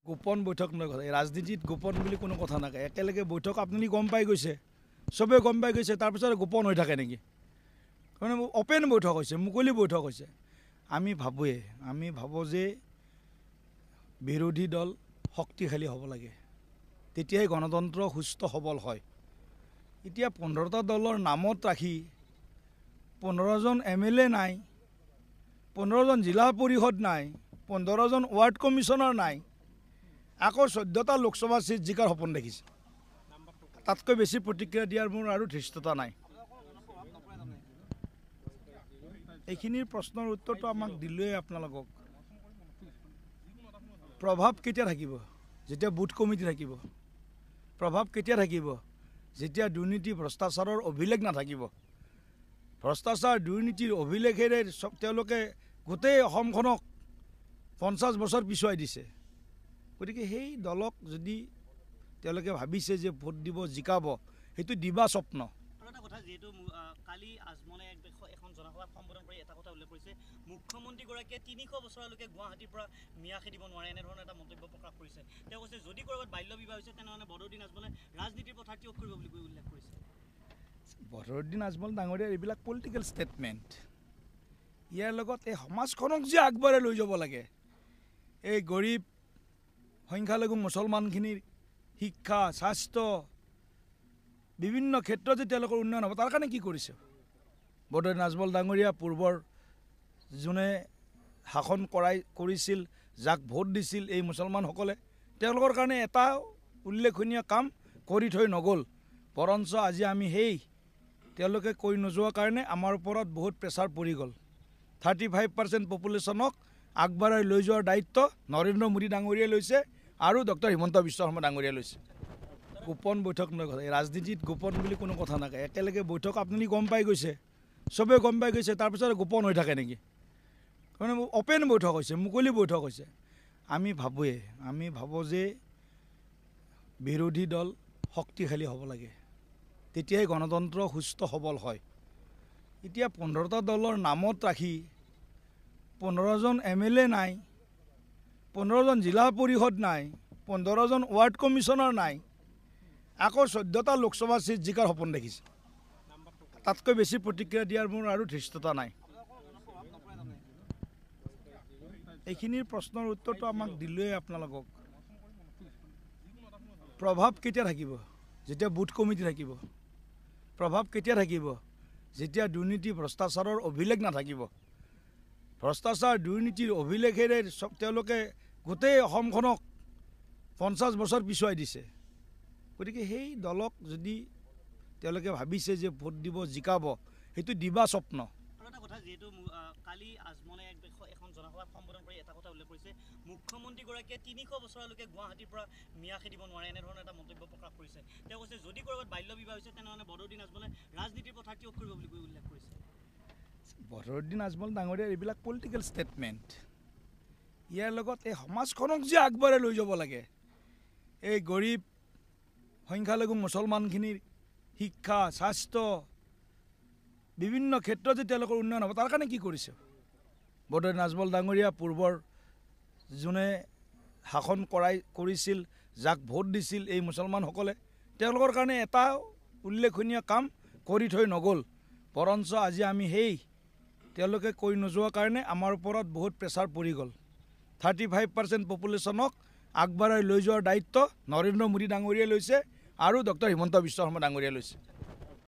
গোপন বৈঠক নয় কথা ৰাজনীতিত গোপন বুলি কোনো কথা নাথাকে একেলগে বৈঠক আপুনি গম পাই গৈছে চবেই গম পাই গৈছে তাৰপিছত গোপন হৈ থাকে নেকি মানে অপেন বৈঠক হৈছে মুকলি বৈঠক হৈছে আমি ভাবোঁ যে বিৰোধী দল শক্তিশালী হ'ব লাগে তেতিয়াই গণতন্ত্ৰ সুস্থ সবল হয় এতিয়া 15টা দলৰ নামত ৰাখি 15জন MLA নাই 15জন জিলা পৰিষদ নাই 15জন ৱাৰ্ড কমিশ্যনাৰ নাই আকৌ 14টা লোকসভা সিট জিকাৰ সপোন দেখিছে তাতকৈ বেছি প্ৰতিক্ৰিয়া দিয়াৰ মোৰ আৰু ধৃষ্টতা নাই এইখিনিৰ প্ৰশ্নৰ উত্তৰটো আমাক দিলোৱে আপোনালোকক প্ৰভাৱ কেতিয়া থাকিব যেতিয়া বুথ কমিটি থাকিব প্ৰভাৱ কেতিয়া থাকিব যেতিয়া দুৰ্নীতি ভ্ৰষ্টাচাৰৰ অভিলেখ নাথাকিব ভ্ৰষ্টাচাৰ দুৰ্নীতিৰ অভিলেখেৰে তেওঁলোকে গোটেই অসমখনক 50 বছৰ পিছুৱাই দিছে গতিকে সেই দলক যদি তেওঁলোকে ভাবিছে যে ভোট দিব জিকাব সেইটো দিবা স্বপ্ন আৰু এটা কথা যেহেতু কালি আজমনে এখন জনসভাত সম্বোধন কৰি এটা কথা উল্লেখ কৰিছে মুখ্যমন্ত্ৰীগৰাকীয়ে 300 বছৰলৈকে গুৱাহাটীৰ পৰা মিয়া খেদিব নোৱাৰে এনেধৰণৰ এটা মন্তব্য প্ৰকাশ কৰিছে তেওঁ কৈছে যদি কৰবাত বাল্য বিবাহ হৈছে তেনেহ'লে বদৰুদ্দিন আজমলে ৰাজনীতিৰ পথাৰ ত্যাগ কৰিব বুলি উল্লেখ কৰিছে বদৰুদ্দিন আজমল ডাঙৰীয়াৰ এইবিলাক পলিটিকেল ষ্টেটমেণ্ট ইয়াৰ লগত এই সমাজখনক যে আগবাঢ়াই লৈ যাব লাগে এই গৰীব সংখ্যালঘু মুছলমানখিনিৰ শিক্ষা স্বাস্থ্য বিভিন্ন ক্ষেত্ৰত যে তেওঁলোকৰ উন্নয়ন হ'ব তাৰ কাৰণে কি কৰিছে বদৰুদ্দিন আজমল ডাঙৰীয়া পূৰ্বৰ যোনে শাসন কৰিছিল যাক ভোট দিছিল এই মুছলমানসকলে তেওঁলোকৰ কাৰণে এটা উল্লেখনীয় কাম কৰি থৈ নগ'ল বৰঞ্চ আজি আমি তেওঁলোকে কৈ নোযোৱাৰ কাৰণে আমাৰ ওপৰত বহুত প্ৰেছাৰ পৰি গ'ল 35% পপুলেশ্যনক আগবঢ়াই লৈ যোৱাৰ দায়িত্ব নৰেন্দ্ৰ মোদী ডাঙৰীয়াই লৈছে আৰু ডক্টৰ হিমন্ত বিশ্ব শৰ্মা ডাঙৰীয়াই লৈছে গোপন বৈঠক নয় কথা ৰাজনীতিত গোপন বুলি কোনো কথা নাথাকে একেলগে বৈঠক আপুনি গম পাই গৈছে চবেই গম পাই গৈছে তাৰপিছত গোপন হৈ থাকে নেকি মানে অপেন বৈঠক হৈছে মুকলি বৈঠক হৈছে আমি ভাবোঁ যে বিৰোধী দল শক্তিশালী হ'ব লাগে তেতিয়াই গণতন্ত্ৰ সুস্থ সবল হয় এতিয়া 15টা দলৰ নামত ৰাখি 15জন MLA নাই 15জন জিলা পৰিষদ নাই 15জন ৱাৰ্ড কমিশ্যনাৰ নাই আকৌ 14টা লোকসভা সিট জিকাৰ সপোন দেখিছে তাতকৈ বেছি প্ৰতিক্ৰিয়া দিয়াৰ মোৰ আৰু ধৃষ্টতা নাই এইখিনিৰ প্ৰশ্নৰ উত্তৰটো আমাক দিলোৱে আপোনালোকক প্ৰভাৱ কেতিয়া থাকিব যেতিয়া বুথ কমিটি থাকিব প্ৰভাৱ কেতিয়া থাকিব যেতিয়া দুৰ্নীতি ভ্ৰষ্টাচাৰৰ অভিলেখ নাথাকিব ভ্ৰষ্টাচাৰ দুৰ্নীতিৰ অভিলেখেৰে তেওঁলোকে গোটেই অসমখনক 50 বছৰ পিছুৱাই দিছে গতিকে সেই দলক যদি তেওঁলোকে ভাবিছে যে ভোট দিব জিকাব সেইটো দিবা স্বপ্ন আৰু এটা কথা যেহেতু কালি আজমনে এখন জনসভাত সম্বোধন কৰি এটা কথা উল্লেখ কৰিছে মুখ্যমন্ত্ৰীগৰাকীয়ে 300 বছৰলৈকে গুৱাহাটীৰ পৰা মিয়া খেদিব নোৱাৰে এনেধৰণৰ এটা মন্তব্য প্ৰকাশ কৰিছে তেওঁ কৈছে যদি কৰবাত বাল্য বিবাহ হৈছে তেনেহ'লে বদৰুদ্দিন আজমলে ৰাজনীতিৰ পথাৰ ত্যাগ কৰিব বুলি উল্লেখ কৰিছে বদৰুদ্দিন আজমল ডাঙৰীয়াৰ এইবিলাক পলিটিকেল ষ্টেটমেণ্ট ইয়াৰ লগত এই সমাজখনক যে আগবাঢ়াই লৈ যাব লাগে এই গৰীব সংখ্যালঘু মুছলমানখিনিৰ শিক্ষা স্বাস্থ্য বিভিন্ন ক্ষেত্ৰত যে তেওঁলোকৰ উন্নয়ন হ'ব তাৰ কাৰণে কি কৰিছে বদৰুদ্দিন আজমল ডাঙৰীয়া পূৰ্বৰ যোনে শাসন কৰিছিল যাক ভোট দিছিল এই মুছলমানসকলে তেওঁলোকৰ কাৰণে এটা উল্লেখনীয় কাম কৰি থৈ নগ'ল বৰঞ্চ আজি আমি তেওঁলোকে কৈ নোযোৱাৰ কাৰণে আমাৰ ওপৰত বহুত প্ৰেছাৰ পৰি গ'ল 35% পপুলেশ্যনক আগবঢ়াই লৈ যোৱাৰ দায়িত্ব নৰেন্দ্ৰ মোদী ডাঙৰীয়াই লৈছে আৰু ডক্টৰ হিমন্ত বিশ্ব শৰ্মা ডাঙৰীয়াই লৈছে